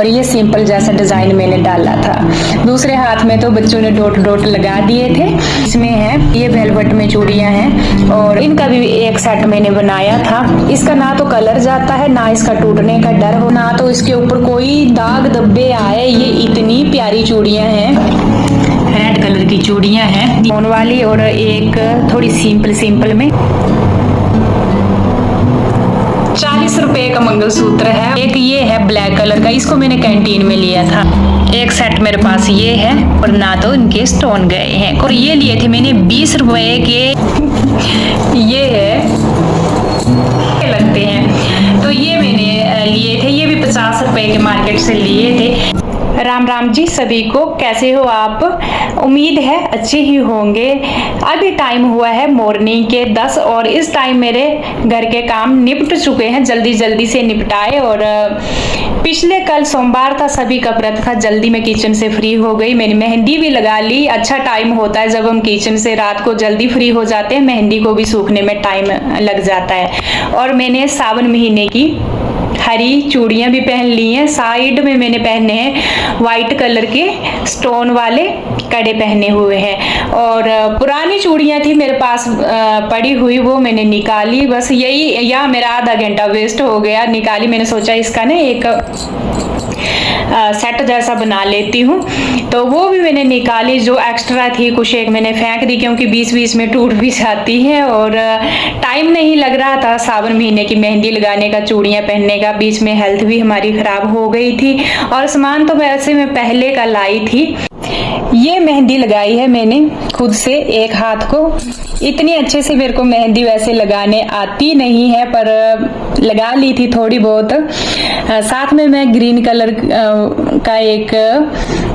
और ये सिंपल जैसा डिजाइन मैंने डाला था। दूसरे हाथ में तो बच्चों ने डॉट डॉट लगा दिए थे। इसमें है ये वेलवेट में चूड़ियां हैं और इनका भी एक सेट मैंने बनाया था। इसका ना तो कलर जाता है, ना इसका टूटने का डर हो, ना तो इसके ऊपर कोई दाग धब्बे आए। ये इतनी प्यारी चूड़ियां हैं, रेड कलर की चूड़ियां हैं मोन वाली, और एक थोड़ी सिंपल में 40 रुपए का मंगलसूत्र है। एक ये है ब्लैक कलर का, इसको मैंने कैंटीन में लिया था। एक सेट मेरे पास ये है और ना तो इनके स्टोन गए हैं। और ये लिए थे मैंने 20 रुपए के। ये है लगते हैं, तो ये मैंने लिए थे। ये भी 50 रुपए के मार्केट से लिए थे। राम राम जी सभी को, कैसे हो आप? उम्मीद है अच्छे ही होंगे। अभी टाइम हुआ है मॉर्निंग के 10 और इस टाइम मेरे घर के काम निपट चुके हैं, जल्दी से निपटाए। और पिछले कल सोमवार था, सभी का व्रत था, जल्दी मैं किचन से फ्री हो गई। मैंने मेहंदी भी लगा ली। अच्छा टाइम होता है जब हम किचन से रात को जल्दी फ्री हो जाते हैं, मेहंदी को भी सूखने में टाइम लग जाता है। और मैंने सावन महीने की हरी चूड़ियां भी पहन ली हैं। साइड में मैंने पहने हैं व्हाइट कलर के स्टोन वाले कड़े पहने हुए हैं। और पुरानी चूड़ियां थी मेरे पास पड़ी हुई, वो मैंने निकाली। बस यही, यहाँ मेरा आधा घंटा वेस्ट हो गया। निकाली, मैंने सोचा इसका ना एक सेट जैसा बना लेती हूँ, तो वो भी मैंने निकाली। जो एक्स्ट्रा थी कुछ एक मैंने फेंक दी, क्योंकि बीच में टूट भी जाती है और टाइम नहीं लग रहा था सावन महीने की मेहंदी लगाने का, चूड़ियां पहनने का। बीच में हेल्थ भी हमारी खराब हो गई थी और सामान तो वैसे मैं पहले का लाई थी। ये मेहंदी लगाई है मैंने खुद से एक हाथ को। इतनी अच्छे से मेरे को मेहंदी वैसे लगाने आती नहीं है, पर लगा ली थी थोड़ी बहुत। साथ में मैं ग्रीन कलर का एक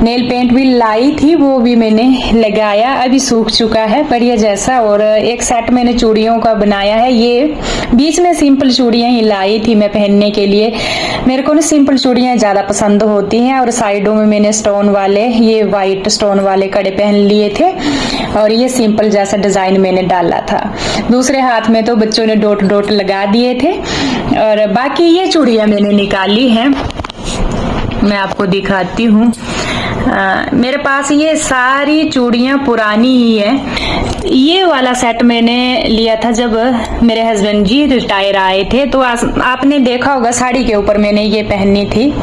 नेल पेंट भी लाई थी, वो भी मैंने लगाया। अभी सूख चुका है बढ़िया जैसा। और एक सेट मैंने चूड़ियों का बनाया है। ये बीच में सिंपल चूड़ियां ही लाई थी मैं पहनने के लिए। मेरे को ना सिंपल चूड़ियां ज्यादा पसंद होती हैं। और साइडों में मैंने स्टोन वाले, ये व्हाइट स्टोन वाले कड़े पहन लिए थे और ये सिंपल जैसा डिजाइन मैंने डाला था। दूसरे हाथ में तो बच्चों ने डॉट डॉट लगा दिए थे। और बाकी ये चूड़ियां मैंने निकाली हैं, मैं आपको दिखाती हूँ। मेरे पास ये सारी चूड़ियां पुरानी ही है। ये वाला सेट मैंने लिया था जब मेरे हस्बैंड जी रिटायर आए थे, तो आपने देखा होगा साड़ी के ऊपर मैंने ये पहनी थी,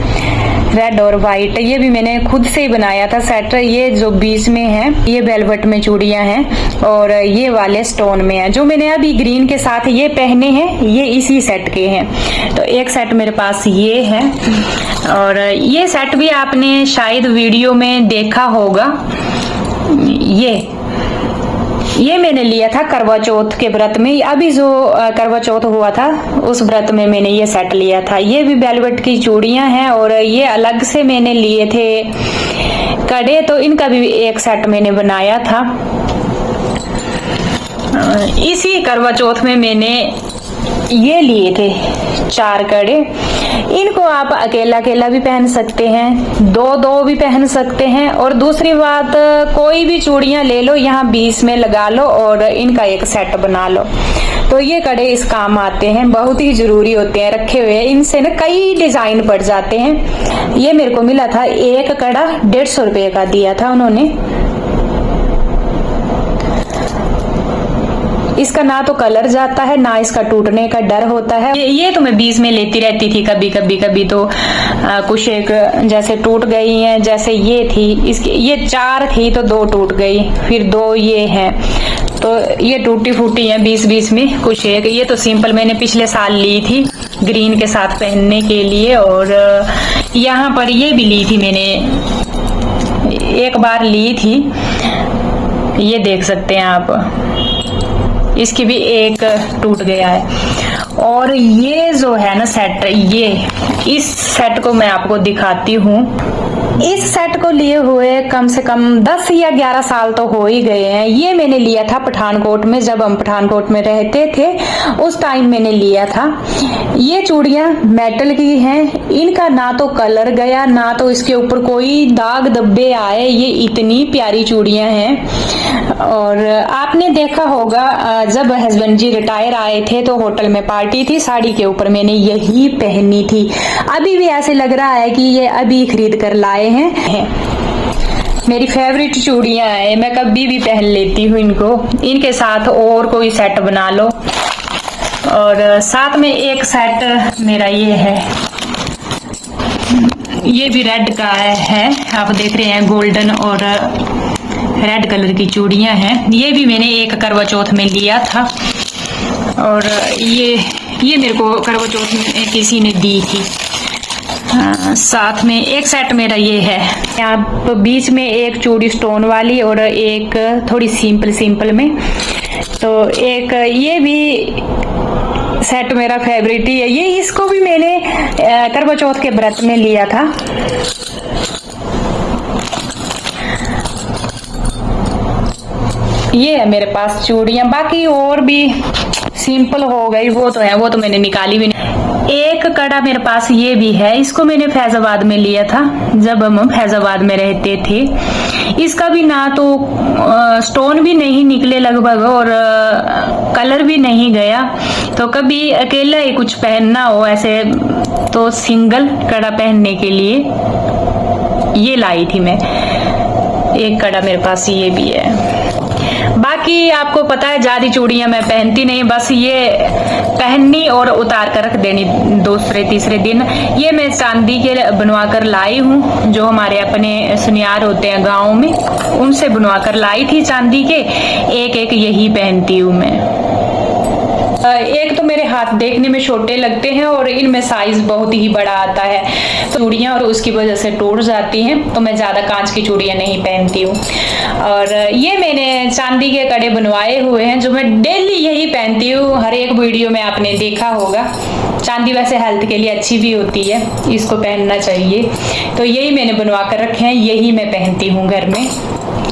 रेड और व्हाइट। ये भी मैंने खुद से ही बनाया था सेट। ये जो बीच में है ये वेलवेट में चूड़ियां हैं और ये वाले स्टोन में है। जो मैंने अभी ग्रीन के साथ ये पहने हैं, ये इसी सेट के हैं। तो एक सेट मेरे पास ये है और ये सेट भी आपने शायद वीडियो में देखा होगा। ये मैंने लिया था करवा चौथ के व्रत में। अभी जो करवा चौथ हुआ था उस व्रत में मैंने ये सेट लिया था। ये भी वेलवेट की चूड़ियां हैं और ये अलग से मैंने लिए थे कड़े, तो इनका भी एक सेट मैंने बनाया था। इसी करवा चौथ में मैंने ये लिए थे 4 कड़े। इनको आप अकेला भी पहन सकते हैं, दो भी पहन सकते हैं। और दूसरी बात, कोई भी चूड़ियां ले लो, यहाँ बीच में लगा लो और इनका एक सेट बना लो। तो ये कड़े इस काम आते हैं, बहुत ही जरूरी होते हैं रखे हुए। इनसे ना कई डिजाइन पड़ जाते हैं। ये मेरे को मिला था, एक कड़ा 150 रुपए का दिया था उन्होंने। इसका ना तो कलर जाता है, ना इसका टूटने का डर होता है। ये तो मैं बीच में लेती रहती थी, कभी तो कुछ एक जैसे टूट गई हैं। जैसे ये थी, इसकी ये 4 थी तो 2 टूट गई, फिर 2 ये हैं, तो ये टूटी फूटी हैं बीच में कुछ एक। ये तो सिंपल मैंने पिछले साल ली थी ग्रीन के साथ पहनने के लिए। और यहाँ पर ये भी ली थी मैंने, एक बार ली थी, ये देख सकते हैं आप। इसकी भी एक टूट गया है। और ये जो है ना सेट, ये इस सेट को मैं आपको दिखाती हूँ। इस सेट को लिए हुए कम से कम 10 या 11 साल तो हो ही गए हैं। ये मैंने लिया था पठानकोट में, जब हम पठानकोट में रहते थे उस टाइम मैंने लिया था। ये चूड़ियां मेटल की हैं, इनका ना तो कलर गया, ना तो इसके ऊपर कोई दाग धब्बे आए। ये इतनी प्यारी चूड़ियां हैं। और आपने देखा होगा जब हस्बैंड जी रिटायर आए थे तो होटल में पार्टी पार्टी थी, साड़ी के ऊपर मैंने यही पहनी थी। अभी भी ऐसे लग रहा है कि ये अभी खरीद कर लाए हैं। मेरी फेवरेट चूड़ियां हैं, मैं कभी भी पहन लेती हूँ इनको। इनके साथ और कोई सेट बना लो। और साथ में एक सेट मेरा ये है, ये भी रेड का है, आप देख रहे हैं, गोल्डन और रेड कलर की चूड़ियां हैं। ये भी मैंने एक करवा चौथ में लिया था और ये मेरे को करवा चौथ में किसी ने दी थी। साथ में एक सेट मेरा ये है, यहाँ बीच में एक चूड़ी स्टोन वाली और एक थोड़ी सिंपल में। तो एक ये भी सेट मेरा फेवरेट ही है। ये इसको भी मैंने करवा चौथ के व्रत में लिया था। ये है मेरे पास चूड़ियां, बाकी और भी सिंपल हो गई, वो तो है, वो तो मैंने निकाली भी नहीं। एक कड़ा मेरे पास ये भी है, इसको मैंने फैजाबाद में लिया था जब हम फैजाबाद में रहते थे। इसका भी ना तो स्टोन भी नहीं निकले लगभग और कलर भी नहीं गया। तो कभी अकेला ही कुछ पहनना हो ऐसे तो सिंगल कड़ा पहनने के लिए ये लाई थी मैं। एक कड़ा मेरे पास ये भी है। बाकी आपको पता है ज्यादा चूड़ियां मैं पहनती नहीं, बस ये पहननी और उतार कर रख देनी दूसरे तीसरे दिन। ये मैं चांदी के बनवा कर लाई हूँ, जो हमारे अपने सुनियार होते हैं गाँव में, उनसे बनवा कर लाई थी चांदी के। एक यही पहनती हूँ मैं। एक तो मेरे हाथ देखने में छोटे लगते हैं और इनमें साइज बहुत ही बड़ा आता है, तो चूड़ियां और उसकी वजह से टूट जाती हैं, तो मैं ज्यादा कांच की चूड़ियां नहीं पहनती हूँ। और ये मैंने चांदी के कड़े बनवाए हुए हैं, जो मैं डेली यही पहनती हूँ। हर एक वीडियो में आपने देखा होगा। चांदी वैसे हेल्थ के लिए अच्छी भी होती है, इसको पहनना चाहिए। तो यही मैंने बनवा कर रखे हैं, यही मैं पहनती हूँ घर में,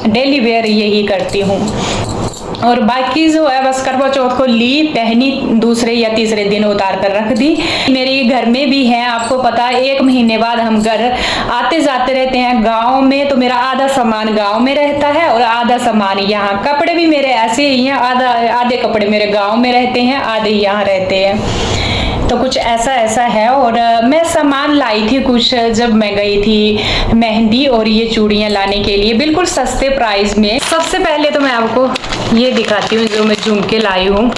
डेली वेयर यही करती हूँ। और बाकी जो है बस करवा चौथ को ली, पहनी, दूसरे या तीसरे दिन उतार कर रख दी। मेरे घर में भी है, आपको पता है, 1 महीने बाद हम घर आते जाते रहते हैं गांव में, तो मेरा आधा सामान गांव में रहता है और आधा सामान यहाँ। कपड़े भी मेरे ऐसे ही हैं, आधे कपड़े मेरे गांव में रहते हैं, आधे यहाँ रहते हैं। तो कुछ ऐसा है। और मैं सामान लाई थी कुछ जब मैं गई थी मेहंदी और ये चूड़ियां लाने के लिए, बिल्कुल सस्ते प्राइस में। सबसे पहले तो मैं आपको ये दिखाती हूँ जो मैं झुमके लाई हूँ।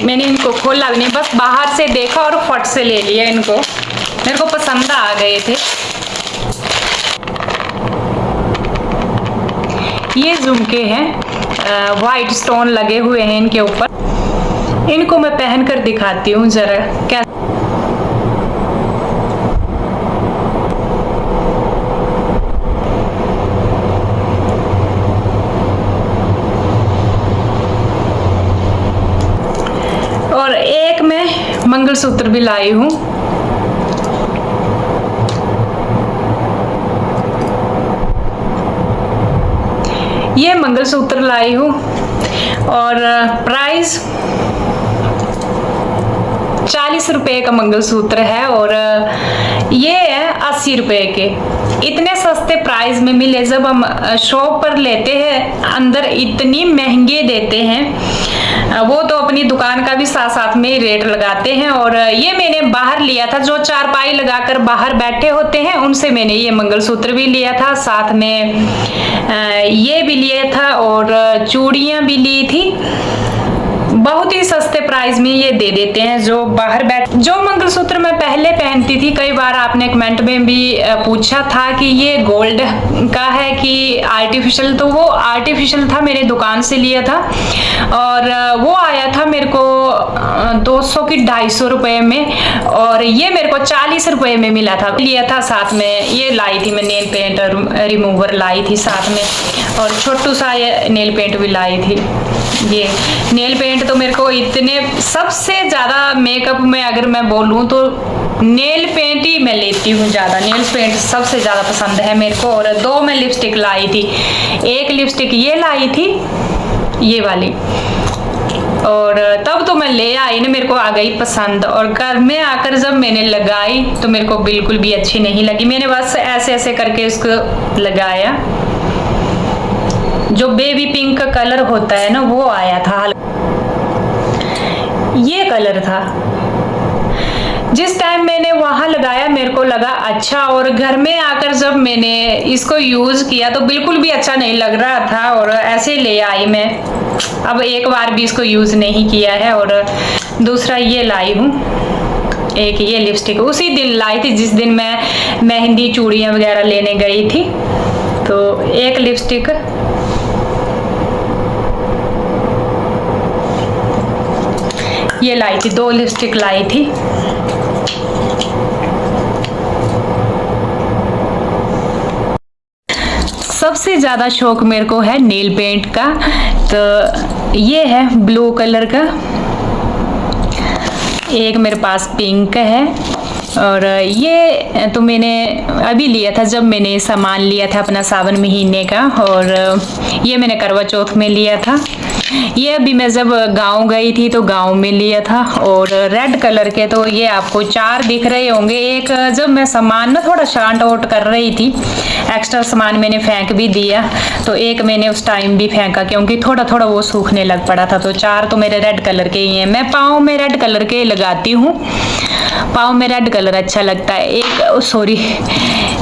मैंने इनको खोला भी नहीं, बस बाहर से देखा और फट से ले लिया इनको, मेरे को पसंद आ गए थे। ये झुमके हैं, वाइट स्टोन लगे हुए हैं इनके ऊपर। इनको मैं पहन कर दिखाती हूँ जरा क्या। और एक मैं मंगलसूत्र भी लाई हूँ। ये मंगलसूत्र लाई हूँ और प्राइस 40 रुपए का मंगलसूत्र है और ये है 80 रुपए के। इतने सस्ते प्राइस में मिले, जब हम शॉप पर लेते हैं अंदर इतनी महंगे देते हैं। वो तो अपनी दुकान का भी साथ साथ में रेट लगाते हैं। और ये मैंने बाहर लिया था, जो चारपाई लगाकर बाहर बैठे होते हैं उनसे मैंने ये मंगलसूत्र भी लिया था, साथ में ये भी लिया था और चूड़ियां भी ली थी। बहुत ही सस्ते प्राइस में ये दे देते हैं जो बाहर जो मंगलसूत्र मैं पहले पहनती थी, कई बार आपने कमेंट में भी पूछा था कि ये गोल्ड का है कि आर्टिफिशियल, तो वो आर्टिफिशियल था, मेरे दुकान से लिया था और वो आया था मेरे को 200 की 250 रुपए में और ये मेरे को 40 रुपए में मिला था। लिया था साथ में ये लाई थी मैं नेल पेंट रिमूवर लाई थी साथ में, और छोटू सा ये नेल पेंट भी लाई थी। ये नेल पेंट तो मेरे को इतने, सबसे ज्यादा मेकअप में अगर मैं बोलूं तो नेल पेंट ही मैं लेती हूँ ज्यादा। नेल पेंट सबसे ज्यादा पसंद है मेरे को। और 2 मैं लिपस्टिक लाई थी, एक लिपस्टिक ये लाई थी ये वाली, और तब तो मैं ले आई ना, मेरे को आ गई पसंद। और घर में आकर जब मैंने लगाई तो मेरे को बिल्कुल भी अच्छी नहीं लगी। मैंने बस ऐसे ऐसे करके उसको लगाया, जो बेबी पिंक का कलर होता है ना वो आया था। ये कलर था। जिस टाइम मैंने वहां लगाया मेरे को लगा अच्छा, और घर में आकर जब मैंने इसको यूज किया तो बिल्कुल भी अच्छा नहीं लग रहा था, और ऐसे ले आई मैं। अब एक बार भी इसको यूज नहीं किया है। और दूसरा ये लाई हूँ, एक ये लिपस्टिक उसी दिन लाई थी जिस दिन मैं मेहंदी चूड़ियाँ वगैरह लेने गई थी। तो एक लिपस्टिक ये लाई थी, 2 लिपस्टिक लाई थी। सबसे ज़्यादा शौक मेरे को है नेल पेंट का। तो ये है ब्लू कलर का, एक मेरे पास पिंक है, और ये तो मैंने अभी लिया था जब मैंने सामान लिया था अपना सावन महीने का, और ये मैंने करवा चौथ में लिया था। ये अभी मैं जब गांव गई थी तो गांव में लिया था। और रेड कलर के तो ये आपको 4 दिख रहे होंगे। एक जब मैं सामान ना थोड़ा शांट आउट कर रही थी, एक्स्ट्रा सामान मैंने फेंक भी दिया, तो एक मैंने उस टाइम भी फेंका क्योंकि थोड़ा थोड़ा वो सूखने लग पड़ा था। तो 4 तो मेरे रेड कलर के ही हैं। मैं पाँव में रेड कलर के लगाती हूँ, पाँव में रेड कलर अच्छा लगता है।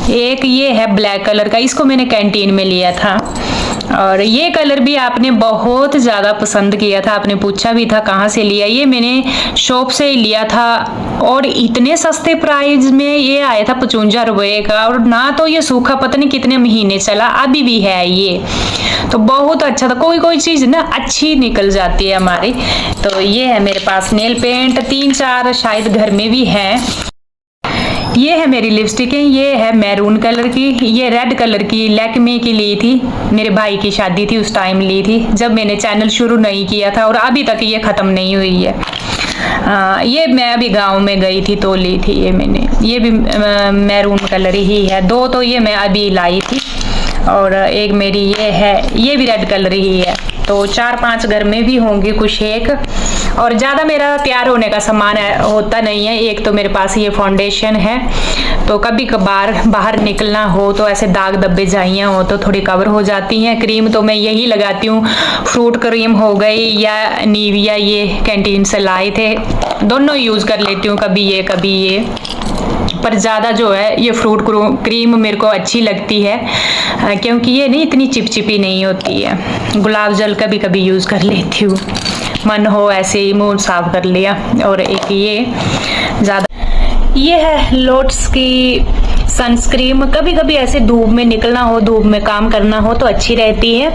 एक ये है ब्लैक कलर का, इसको मैंने कैंटीन में लिया था। और ये कलर भी आपने बहुत ज़्यादा पसंद किया था, आपने पूछा भी था कहाँ से लिया। ये मैंने शॉप से ही लिया था, और इतने सस्ते प्राइस में ये आया था 55 रुपये का। और ना तो ये सूखा पता नहीं कितने महीने चला, अभी भी है ये, तो बहुत अच्छा था। कोई कोई चीज़ ना अच्छी निकल जाती है हमारी। तो ये है मेरे पास नेल पेंट, 3-4 शायद घर में भी हैं। ये है मेरी लिपस्टिकें, ये है मैरून कलर की, ये रेड कलर की लैक्मे की ली थी, मेरे भाई की शादी थी उस टाइम ली थी जब मैंने चैनल शुरू नहीं किया था, और अभी तक ये ख़त्म नहीं हुई है। ये मैं अभी गांव में गई थी तो ली थी ये मैंने। ये भी मैरून कलर ही है। 2 तो ये मैं अभी लाई थी, और एक मेरी ये है, ये भी रेड कलर ही है। तो 4-5 घर में भी होंगे कुछ एक। और ज़्यादा मेरा तैयार होने का सामान होता नहीं है। एक तो मेरे पास ये फाउंडेशन है, तो कभी कभार बाहर निकलना हो तो ऐसे दाग धब्बे जाइयाँ हो तो थोड़ी कवर हो जाती हैं। क्रीम तो मैं यही लगाती हूँ, फ्रूट क्रीम हो गई या निविया, ये कैंटीन से लाए थे, दोनों यूज़ कर लेती हूँ, कभी ये। पर ज़्यादा जो है ये फ्रूट क्रीम मेरे को अच्छी लगती है, क्योंकि ये नहीं इतनी चिपचिपी नहीं होती है। गुलाब जल कभी कभी यूज़ कर लेती हूँ, मन हो ऐसे ही मुंह साफ कर लिया। और एक ये है लोट्स की सनस्क्रीन, कभी कभी ऐसे धूप में निकलना हो, धूप में काम करना हो तो अच्छी रहती है।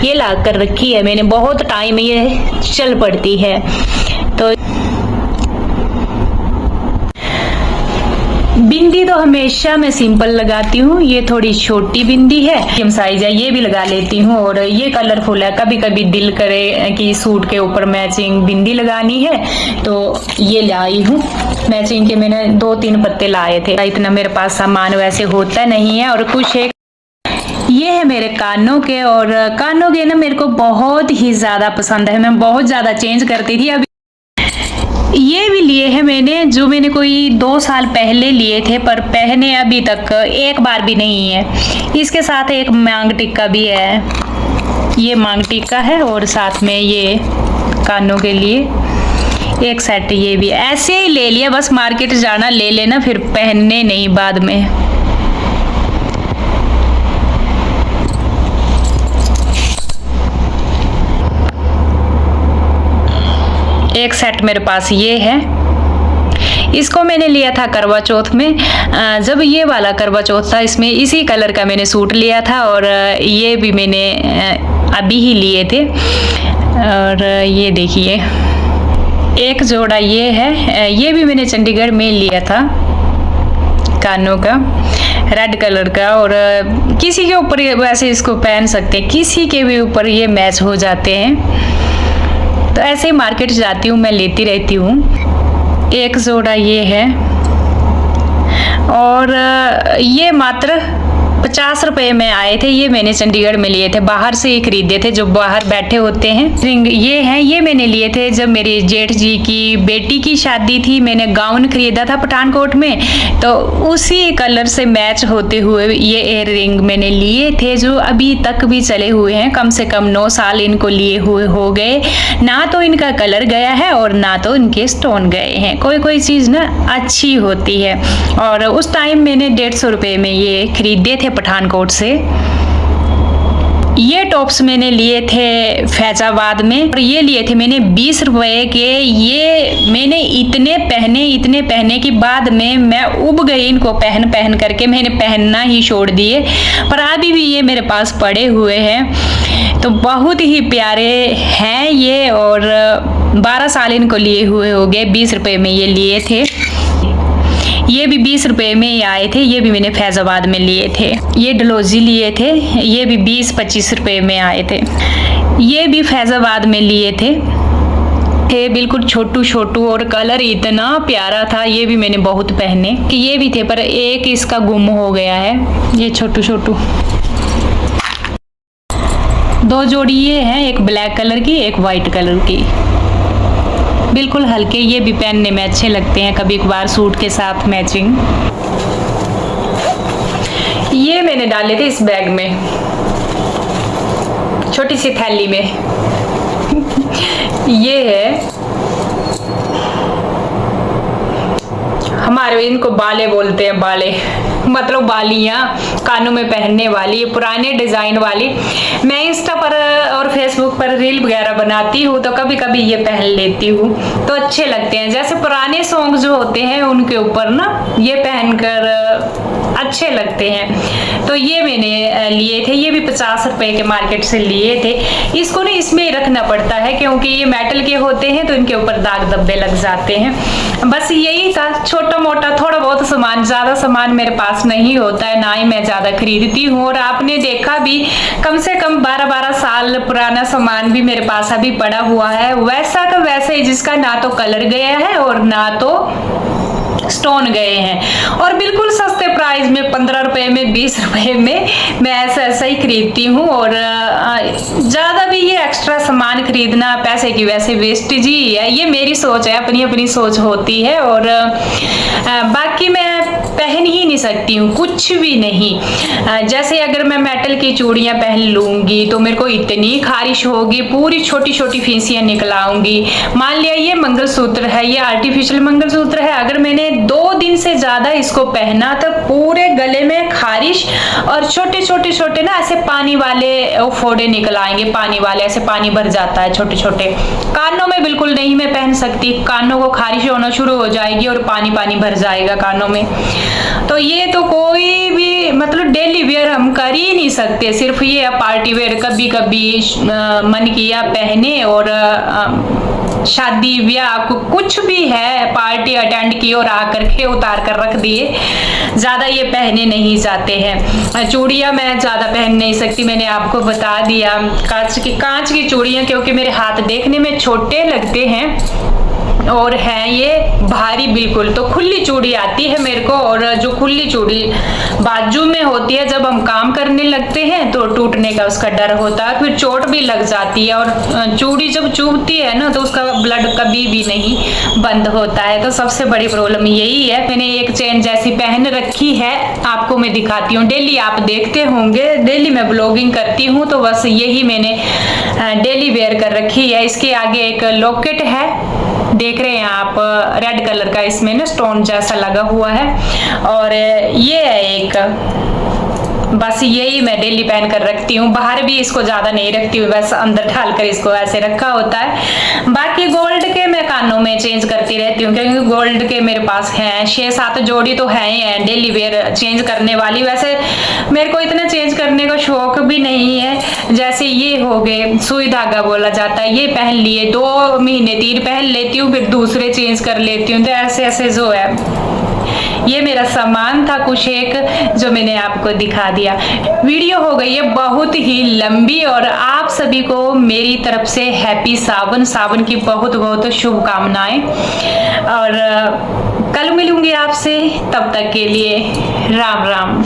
ये ला कर रखी है मैंने, बहुत टाइम ये चल पड़ती है। तो बिंदी तो हमेशा मैं सिंपल लगाती हूँ, ये थोड़ी छोटी बिंदी है, मीडियम साइज है, ये भी लगा लेती हूँ। और ये कलरफुल है, कभी कभी दिल करे कि सूट के ऊपर मैचिंग बिंदी लगानी है तो ये लाई हूँ। मैचिंग के मैंने 2-3 पत्ते लाए थे, इतना मेरे पास सामान वैसे होता नहीं है। और कुछ एक ये है मेरे कानों के, और कानों के ना मेरे को बहुत ही ज़्यादा पसंद है, मैं बहुत ज़्यादा चेंज करती थी। अभी ये भी लिए हैं मैंने, जो मैंने कोई 2 साल पहले लिए थे, पर पहने अभी तक एक बार भी नहीं है। इसके साथ एक मांग टिक्का भी है, ये मांग टिक्का है, और साथ में ये कानों के लिए एक सेट, ये भी ऐसे ही ले लिया, बस मार्केट जाना ले लेना, फिर पहनने नहीं बाद में। एक सेट मेरे पास ये है, इसको मैंने लिया था करवा चौथ में। जब ये वाला करवा चौथ था, इसमें इसी कलर का मैंने सूट लिया था, और ये भी मैंने अभी ही लिए थे। और ये देखिए एक जोड़ा ये है, ये भी मैंने चंडीगढ़ में लिया था, कानों का, रेड कलर का। और किसी के ऊपर वैसे इसको पहन सकते हैं, किसी के भी ऊपर ये मैच हो जाते हैं। तो ऐसे ही मार्केट जाती हूँ मैं, लेती रहती हूँ। एक जोड़ा ये है, और ये मात्र 50 रुपए में आए थे। ये मैंने चंडीगढ़ में लिए थे, बाहर से ही खरीदे थे, जो बाहर बैठे होते हैं रिंग ये हैं। ये मैंने लिए थे जब मेरे जेठ जी की बेटी की शादी थी। मैंने गाउन खरीदा था पठानकोट में, तो उसी कलर से मैच होते हुए ये इयर रिंग मैंने लिए थे, जो अभी तक भी चले हुए हैं। कम से कम 9 साल इनको लिए हुए हो गए। ना तो इनका कलर गया है और ना तो इनके स्टोन गए हैं। कोई कोई चीज़ ना अच्छी होती है। और उस टाइम मैंने 150 रुपये में ये खरीदे थे पठानकोट से। ये टॉप्स मैंने लिए थे फैजाबाद में, और ये लिए थे मैंने 20 रुपए के। ये मैंने इतने पहने कि बाद में मैं उब गई इनको पहन पहन करके, मैंने पहनना ही छोड़ दिए। पर अभी भी ये मेरे पास पड़े हुए हैं, तो बहुत ही प्यारे हैं ये। और 12 साल इनको लिए हुए हो गए। 20 रुपए में ये लिए थे। ये भी 20 रुपए में ही आए थे। ये भी मैंने फैजाबाद में लिए थे। ये डलोजी लिए थे, ये भी 20-25 रुपए में आए थे। ये भी फैजाबाद में लिए थे बिल्कुल छोटू छोटू, और कलर इतना प्यारा था। ये भी मैंने बहुत पहने कि ये भी थे, पर एक इसका गुम हो गया है। ये छोटू छोटू 2 जोड़ी ये हैं, एक ब्लैक कलर की, एक वाइट कलर की, बिल्कुल हल्के। ये भी पहनने में अच्छे लगते हैं, कभी कभार सूट के साथ मैचिंग। ये मैंने डाले थे इस बैग में, छोटी सी थैली में। ये है, हमारे इनको बाले बोलते हैं, बाले मतलब बालियां, कानों में पहनने वाली, पुराने डिजाइन वाली। मैं इंस्टा पर और फेसबुक पर रील वगैरह बनाती हूँ, तो कभी कभी ये पहन लेती हूँ, तो अच्छे लगते हैं। जैसे पुराने सॉन्ग जो होते हैं उनके ऊपर ना ये पहनकर अच्छे लगते हैं। तो ये मैंने लिए थे। ये भी 50 रुपए के मार्केट से लिए थे। इसको ना इसमें ही रखना पड़ता है, क्योंकि ये मेटल के होते हैं, तो इनके ऊपर दाग धब्बे लग जाते हैं। बस यही था, छोटा मोटा थोड़ा बहुत सामान। ज्यादा सामान मेरे पास नहीं होता है, ना ही मैं ज्यादा खरीदती हूँ। और आपने देखा भी, कम से कम 12-12 साल पुराना सामान भी मेरे पास अभी पड़ा हुआ है, वैसा का वैसा ही, जिसका ना तो कलर गया है और ना तो स्टोन गए हैं। और बिल्कुल सस्ते प्राइस में, 15 रुपए में, 20 रुपए में मैं ऐसा ही खरीदती हूँ। और ज्यादा भी ये एक्स्ट्रा सामान खरीदना पैसे की वैसे वेस्टेज ही है। ये मेरी सोच है, अपनी अपनी सोच होती है। और बाकी मैं पहन ही नहीं सकती हूँ कुछ भी नहीं। जैसे अगर मैं मेटल की चूड़ियां पहन लूंगी तो मेरे को इतनी खारिश होगी, पूरी छोटी छोटी फीसियां निकल आऊंगी। मान लिया ये मंगलसूत्र है, ये आर्टिफिशियल मंगलसूत्र है, अगर मैंने 2 दिन से ज्यादा इसको पहना तो पूरे गले में खारिश और छोटे छोटे छोटे ना ऐसे पानी वाले फोड़े निकल आएंगे, पानी वाले, ऐसे पानी भर जाता है छोटे छोटे। कानों में बिल्कुल नहीं मैं पहन सकती, कानों को खारिश होना शुरू हो जाएगी और पानी पानी भर जाएगा कानों में। तो ये तो कोई भी मतलब डेली वेयर हम कर ही नहीं सकते। सिर्फ ये पार्टी वेयर कभी कभी मन किया पहने, और शादी ब्याह कुछ भी है, पार्टी अटेंड की और आकर के उतार कर रख दिए, ज्यादा ये पहने नहीं जाते हैं। चूड़ियां मैं ज्यादा पहन नहीं सकती, मैंने आपको बता दिया। कांच की चूड़ियां, क्योंकि मेरे हाथ देखने में छोटे लगते हैं और है ये भारी बिल्कुल। तो खुली चूड़ी आती है मेरे को, और जो खुली चूड़ी बाजू में होती है, जब हम काम करने लगते हैं तो टूटने का उसका डर होता है, फिर चोट भी लग जाती है। और चूड़ी जब चुभती है ना तो उसका ब्लड कभी भी नहीं बंद होता है। तो सबसे बड़ी प्रॉब्लम यही है। मैंने एक चेन जैसी पहन रखी है, आपको मैं दिखाती हूँ। डेली आप देखते होंगे, डेली मैं ब्लॉगिंग करती हूँ, तो बस यही मैंने डेली वेयर कर रखी है। इसके आगे एक लॉकेट है, देख रहे हैं आप, रेड कलर का, इसमें ना स्टोन जैसा लगा हुआ है। और ये है एक, बस यही मैं डेली पहन कर रखती हूँ। बाहर भी इसको ज्यादा नहीं रखती हूँ, बस अंदर डालकर इसको ऐसे रखा होता है। बाकी गोल्ड के मैं कानों में चेंज करती रहती हूँ, क्योंकि गोल्ड के मेरे पास हैं 6-7 जोड़ी तो है ही है डेली वेयर चेंज करने वाली। वैसे मेरे को इतना चेंज करने का शौक भी नहीं है। जैसे ये हो गए, सुई धागा बोला जाता है, ये पहन लिए 2 महीने 3 पहन लेती हूँ, फिर दूसरे चेंज कर लेती हूँ। तो ऐसे ऐसे जो है ये मेरा सामान था कुछ एक जो मैंने आपको दिखा दिया। वीडियो हो गई है बहुत ही लंबी और आप सभी को मेरी तरफ से हैप्पी सावन, सावन की बहुत बहुत शुभकामनाएं। और कल मिलूंगी आपसे, तब तक के लिए राम राम।